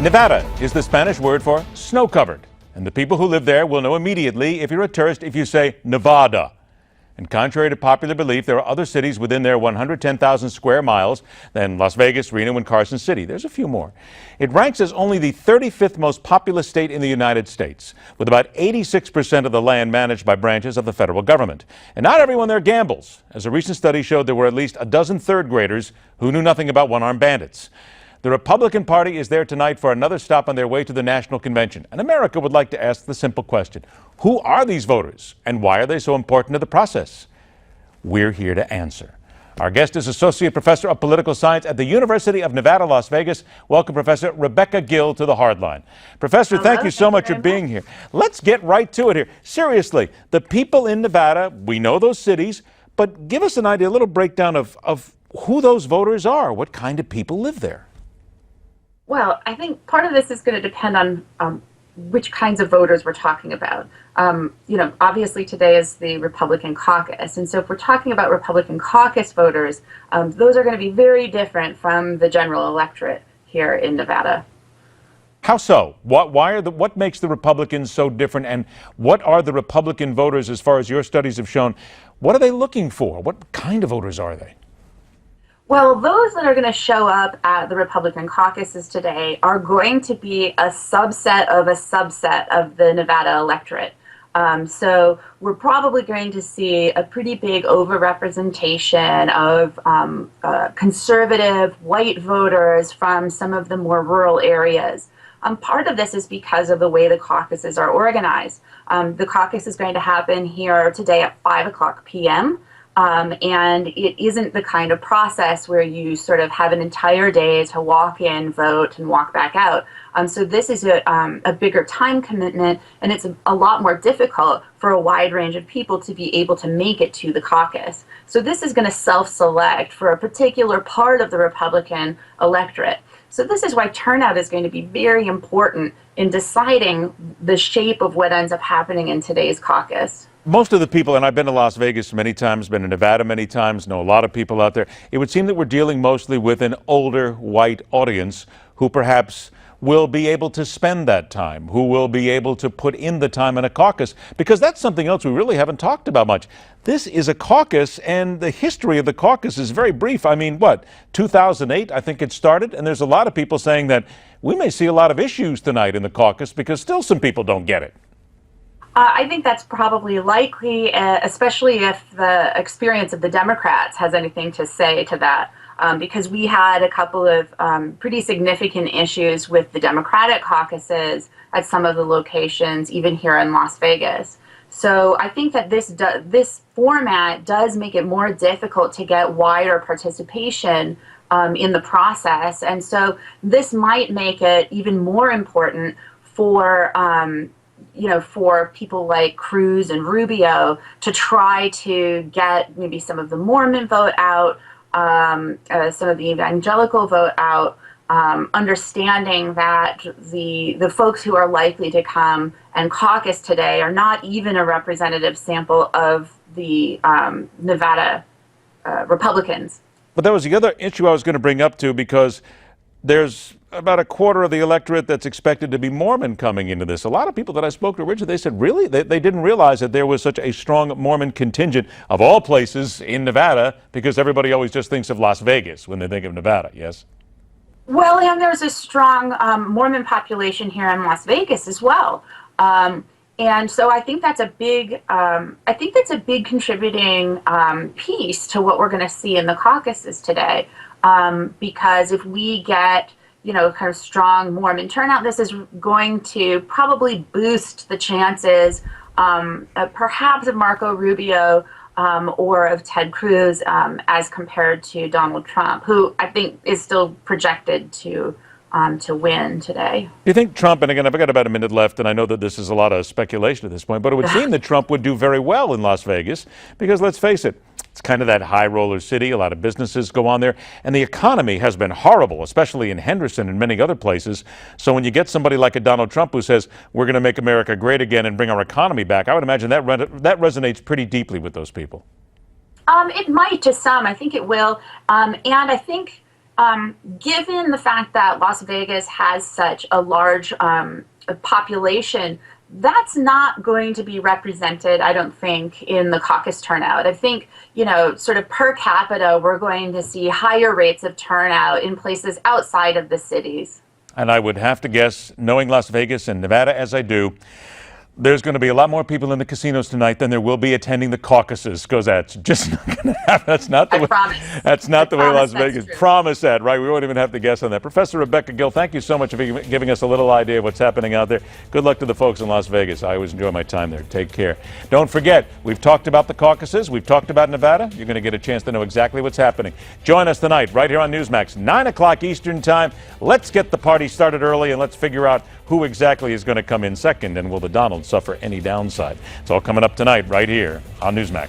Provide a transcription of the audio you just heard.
Nevada is the Spanish word for snow-covered, and the people who live there will know immediately if you're a tourist if you say Nevada. And contrary to popular belief, there are other cities within their 110,000 square miles than Las Vegas, Reno, and Carson City. There's a few more. It ranks as only the 35th most populous state in the United States, with about 86% of the land managed by branches of the federal government. And not everyone there gambles, as a recent study showed there were at least a dozen third graders who knew nothing about one-armed bandits. The Republican Party is there tonight for another stop on their way to the national convention. And America would like to ask the simple question, who are these voters and why are they so important to the process? We're here to answer. Our guest is Associate Professor of Political Science at the University of Nevada, Las Vegas. Welcome, Professor Rebecca Gill, to the Hardline. Professor, thank you so much for being here. Let's get right to it here. Seriously, the people in Nevada, we know those cities, but give us an idea, a little breakdown of who those voters are. What kind of people live there? Well, I think part of this is going to depend on which kinds of voters we're talking about. Obviously today is the Republican caucus, and so if we're talking about Republican caucus voters, those are going to be very different from the general electorate here in Nevada. How so? What makes the Republicans so different, and what are the Republican voters, as far as your studies have shown, what are they looking for? What kind of voters are they? Well, those that are going to show up at the Republican caucuses today are going to be a subset of the Nevada electorate. So we're probably going to see a pretty big overrepresentation of conservative white voters from some of the more rural areas. Part of this is because of the way the caucuses are organized. The caucus is going to happen here today at 5 p.m. And it isn't the kind of process where you sort of have an entire day to walk in, vote, and walk back out. So this is a bigger time commitment, and it's a lot more difficult for a wide range of people to be able to make it to the caucus. So this is going to self-select for a particular part of the Republican electorate. So this is why turnout is going to be very important in deciding the shape of what ends up happening in today's caucus. Most of the people, and I've been to Las Vegas many times, been to Nevada many times, know a lot of people out there. It would seem that we're dealing mostly with an older white audience who perhaps will be able to spend that time, who will be able to put in the time in a caucus, because that's something else we really haven't talked about much. This is a caucus, and the history of the caucus is very brief. I mean, 2008, I think it started, and there's a lot of people saying that we may see a lot of issues tonight in the caucus because still some people don't get it. I think that's probably likely, especially if the experience of the Democrats has anything to say to that, because we had a couple of pretty significant issues with the Democratic caucuses at some of the locations, even here in Las Vegas. So I think that this format does make it more difficult to get wider participation in the process, and so this might make it even more important for for people like Cruz and Rubio to try to get maybe some of the Mormon vote out, some of the evangelical vote out, understanding that the folks who are likely to come and caucus today are not even a representative sample of the Nevada Republicans. But that was the other issue I was going to bring up, too, because there's about a quarter of the electorate that's expected to be Mormon coming into this. A lot of people that I spoke to originally, they said, really? They didn't realize that there was such a strong Mormon contingent of all places in Nevada, because everybody always just thinks of Las Vegas when they think of Nevada, yes? Well, and there's a strong Mormon population here in Las Vegas as well. And so I think that's a big, contributing piece to what we're going to see in the caucuses today. Because if we get, kind of strong Mormon turnout, this is going to probably boost the chances, perhaps of Marco Rubio or of Ted Cruz as compared to Donald Trump, who I think is still projected to win today. Do you think Trump, and again, I've got about a minute left, and I know that this is a lot of speculation at this point, but it would seem that Trump would do very well in Las Vegas because, let's face it, it's kind of that high roller city. A lot of businesses go on there, and the economy has been horrible, especially in Henderson and many other places. So when you get somebody like a Donald Trump who says, we're going to make America great again and bring our economy back, I would imagine that resonates pretty deeply with those people. It might to some. I think it will. And I think Given the fact that Las Vegas has such a large population, that's not going to be represented, I don't think, in the caucus turnout. I think, sort of per capita, we're going to see higher rates of turnout in places outside of the cities. And I would have to guess, knowing Las Vegas and Nevada as I do, there's going to be a lot more people in the casinos tonight than there will be attending the caucuses, because that's just not going to happen. That's not the way. Promise. That's not the way Las Vegas. True. Promise that, right? We won't even have to guess on that. Professor Rebecca Gill, thank you so much for giving us a little idea of what's happening out there. Good luck to the folks in Las Vegas. I always enjoy my time there. Take care. Don't forget, we've talked about the caucuses. We've talked about Nevada. You're going to get a chance to know exactly what's happening. Join us tonight right here on Newsmax, 9 o'clock Eastern Time. Let's get the party started early and let's figure out who exactly is going to come in second, and will the Donald suffer any downside? It's all coming up tonight right here on Newsmax.